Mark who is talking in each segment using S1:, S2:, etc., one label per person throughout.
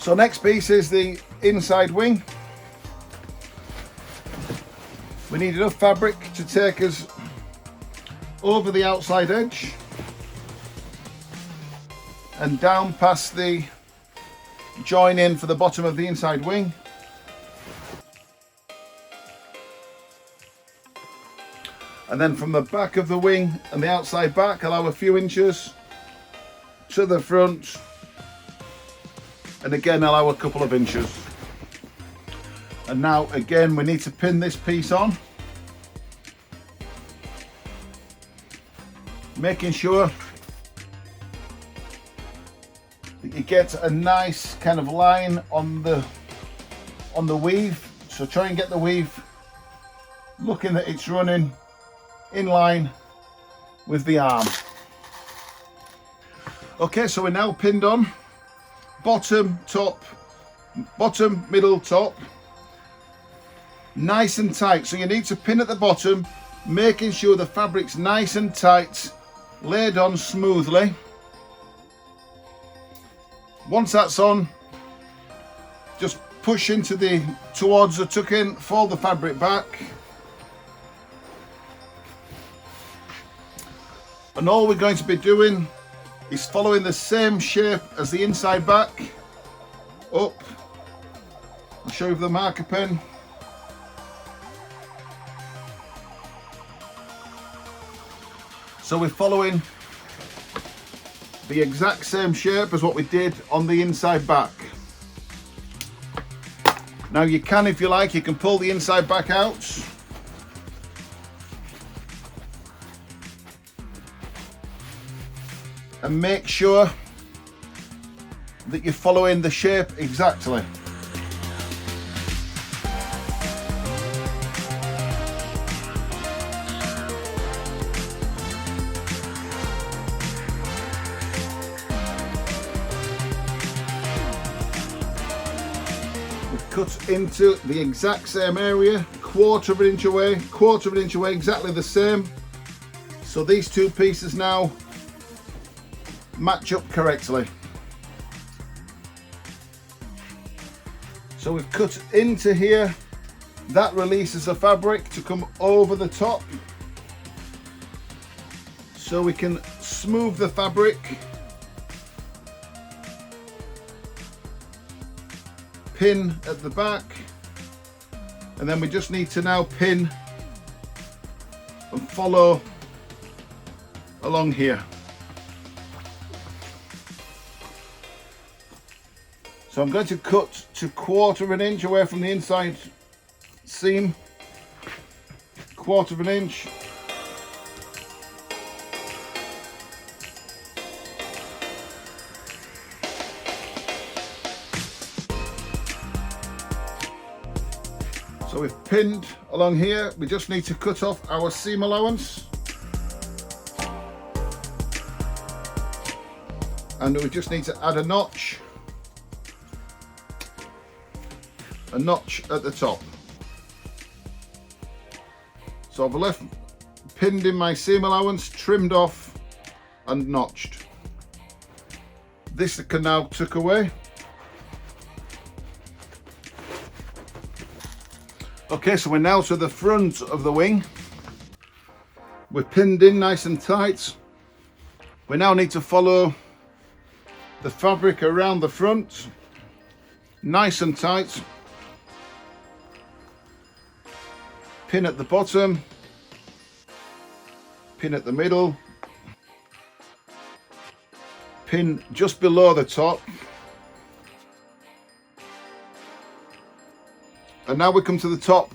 S1: So next piece is the inside wing. We need enough fabric to take us over the outside edge and down past the join in for the bottom of the inside wing. And then from the back of the wing and the outside back, allow a few inches to the front, and again allow a couple of inches. And now again we need to pin this piece on, making sure that you get a nice kind of line on the weave. So try and get the weave looking that it's running in line with the arm. Okay, so we're now pinned on bottom, top, bottom, middle, top, nice and tight. So you need to pin at the bottom, making sure the fabric's nice and tight, laid on smoothly. Once that's on, just push towards the tuck in, fold the fabric back, and all we're going to be doing is following the same shape as the inside back up. I'll show you with the marker pen. So we're following the exact same shape as what we did on the inside back. Now you can, if you like, you can pull the inside back out. And make sure that you're following the shape exactly. We've cut into the exact same area, quarter of an inch away, exactly the same. So these two pieces now match up correctly. So we've cut into here, that releases the fabric to come over the top, so we can smooth the fabric, pin at the back, and then we just need to now pin and follow along here. So I'm going to cut to quarter of an inch away from the inside seam, quarter of an inch. So we've pinned along here, we just need to cut off our seam allowance. And we just need to add a notch at the top. So I've left pinned in my seam allowance, trimmed off and notched. This can now tuck away. Okay, so we're now to the front of the wing. We're pinned in nice and tight. We now need to follow the fabric around the front, nice and tight. Pin at the bottom, pin at the middle, pin just below the top. And now we come to the top.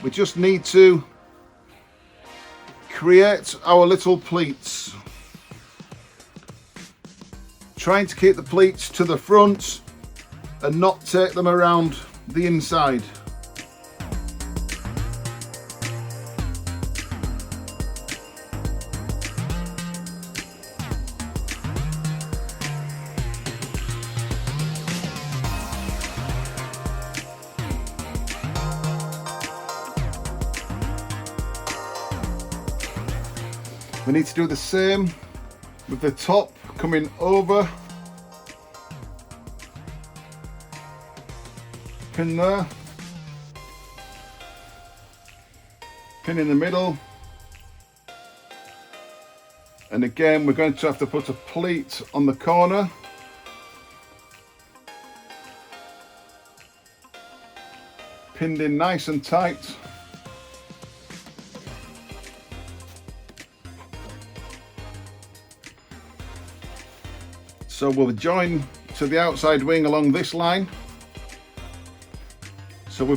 S1: We just need to create our little pleats. Trying to keep the pleats to the front and not take them around the inside. We need to do the same with the top coming over pin there, pin in the middle, and again we're going to have to put a pleat on the corner. Pinned in nice and tight. So we'll join to the outside wing along this line. So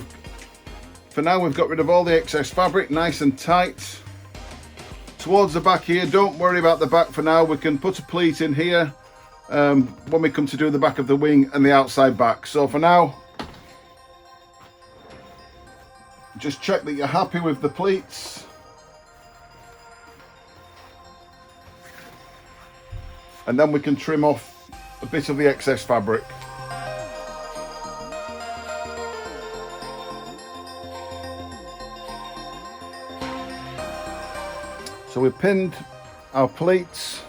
S1: for now we've got rid of all the excess fabric, nice and tight. Towards the back here, don't worry about the back for now. We can put a pleat in here when we come to do the back of the wing and the outside back. So for now, just check that you're happy with the pleats. And then we can trim off a bit of the excess fabric. So we've pinned our pleats.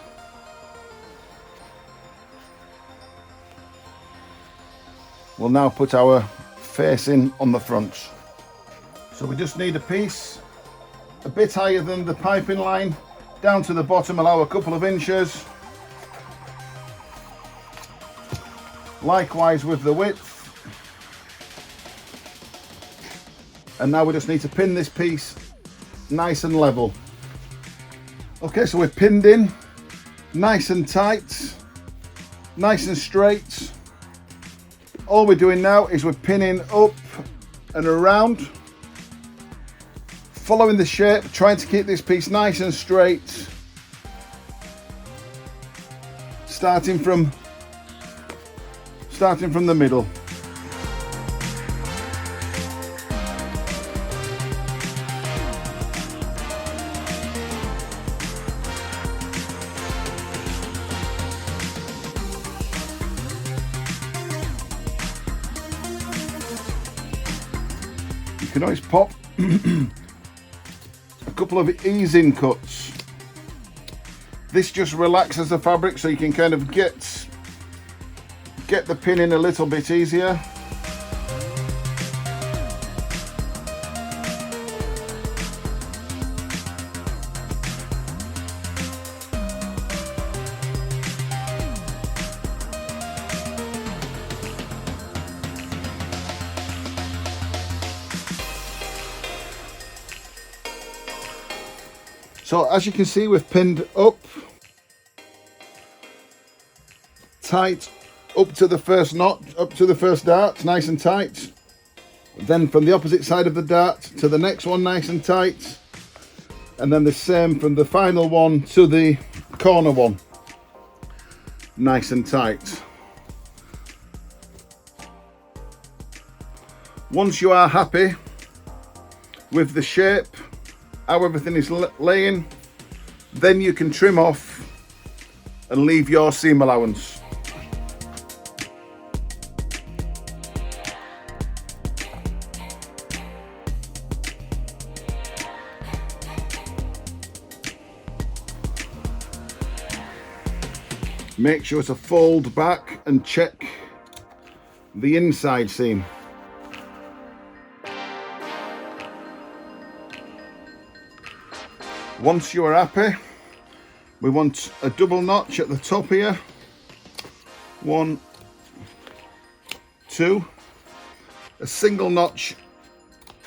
S1: We'll now put our facing on the front. So we just need a piece a bit higher than the piping line, down to the bottom, allow a couple of inches. Likewise with the width. And now we just need to pin this piece nice and level. Okay, so we're pinned in, nice and tight, nice and straight. All we're doing now is we're pinning up and around, following the shape, trying to keep this piece nice and straight, starting from the middle. You can always pop a couple of easing cuts. This just relaxes the fabric so you can kind of get the pin in a little bit easier. So as you can see, we've pinned up, tight, up to the first knot, up to the first dart, nice and tight. Then from the opposite side of the dart to the next one, nice and tight. And then the same from the final one to the corner one, nice and tight. Once you are happy with the shape, how everything is laying, then you can trim off and leave your seam allowance. Make sure to fold back and check the inside seam. Once you are happy, we want a double notch at the top here. 1, 2, a single notch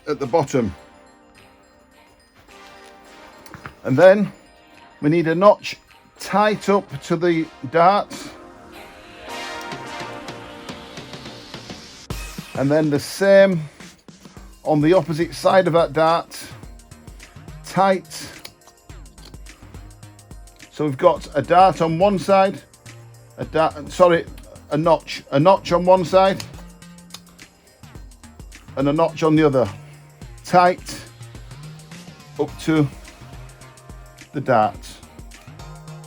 S1: at the bottom. And then we need a notch tight up to the dart. And then the same on the opposite side of that dart, tight. So we've got a dart on one side, a notch on one side, and a notch on the other. Tight up to the dart.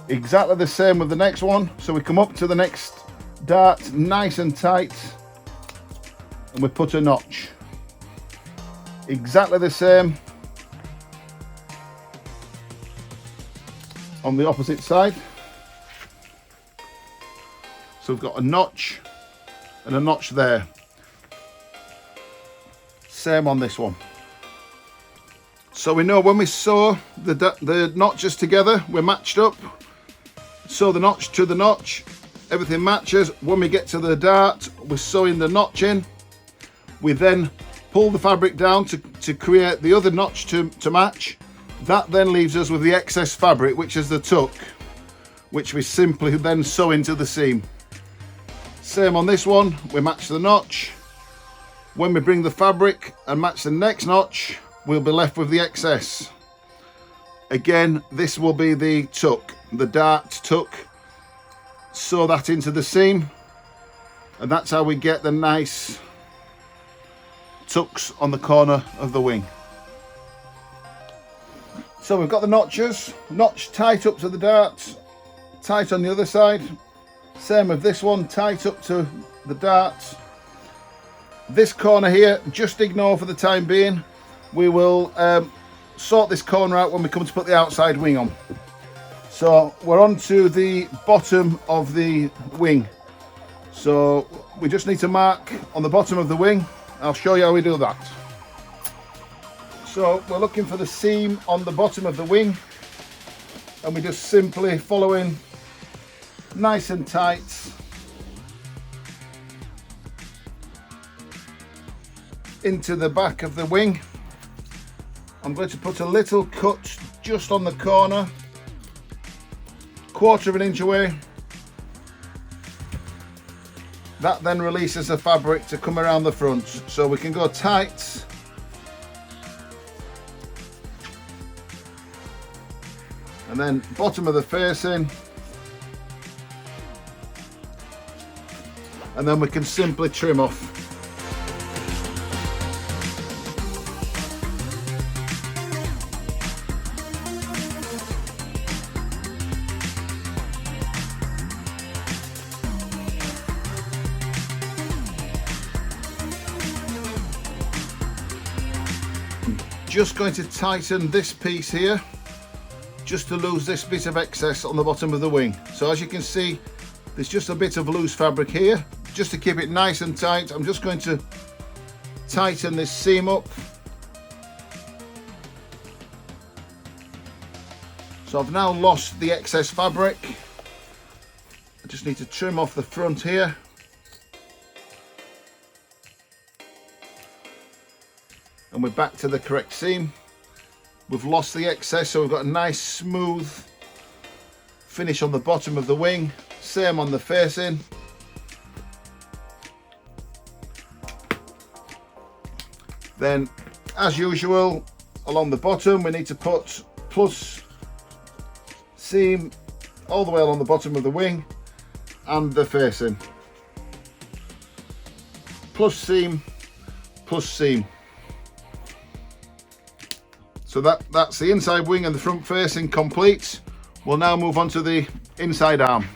S1: Exactly the same with the next one. So we come up to the next dart, nice and tight, and we put a notch. Exactly the same on the opposite side. So we've got a notch and a notch there. Same on this one. So we know when we sew the notches together, we're matched up. Sew the notch to the notch, everything matches. When we get to the dart, we're sewing the notch in. We then pull the fabric down to create the other notch to match. That then leaves us with the excess fabric, which is the tuck, which we simply then sew into the seam. Same on this one, we match the notch. When we bring the fabric and match the next notch, we'll be left with the excess. Again, this will be the tuck, the dart tuck. Sew that into the seam, and that's how we get the nice tucks on the corner of the wing. So we've got the notches, notch tight up to the dart, tight on the other side. Same with this one, tight up to the dart. This corner here, just ignore for the time being. We will sort this corner out when we come to put the outside wing on. So we're on to the bottom of the wing. So we just need to mark on the bottom of the wing. I'll show you how we do that. So we're looking for the seam on the bottom of the wing, and we just simply follow in nice and tight. Into the back of the wing. I'm going to put a little cut just on the corner, 1/4 of an inch away. That then releases the fabric to come around the front, so we can go tight. And then bottom of the facing. And then we can simply trim off. Just going to tighten this piece here, just to lose this bit of excess on the bottom of the wing. So as you can see, there's just a bit of loose fabric here. Just to keep it nice and tight, I'm just going to tighten this seam up. So I've now lost the excess fabric. I just need to trim off the front here. And we're back to the correct seam. We've lost the excess, so we've got a nice smooth finish on the bottom of the wing. Same on the facing. Then, as usual, along the bottom we need to put plus seam all the way along the bottom of the wing and the facing. Plus seam, plus seam. So that's the inside wing and the front facing complete. We'll now move on to the inside arm.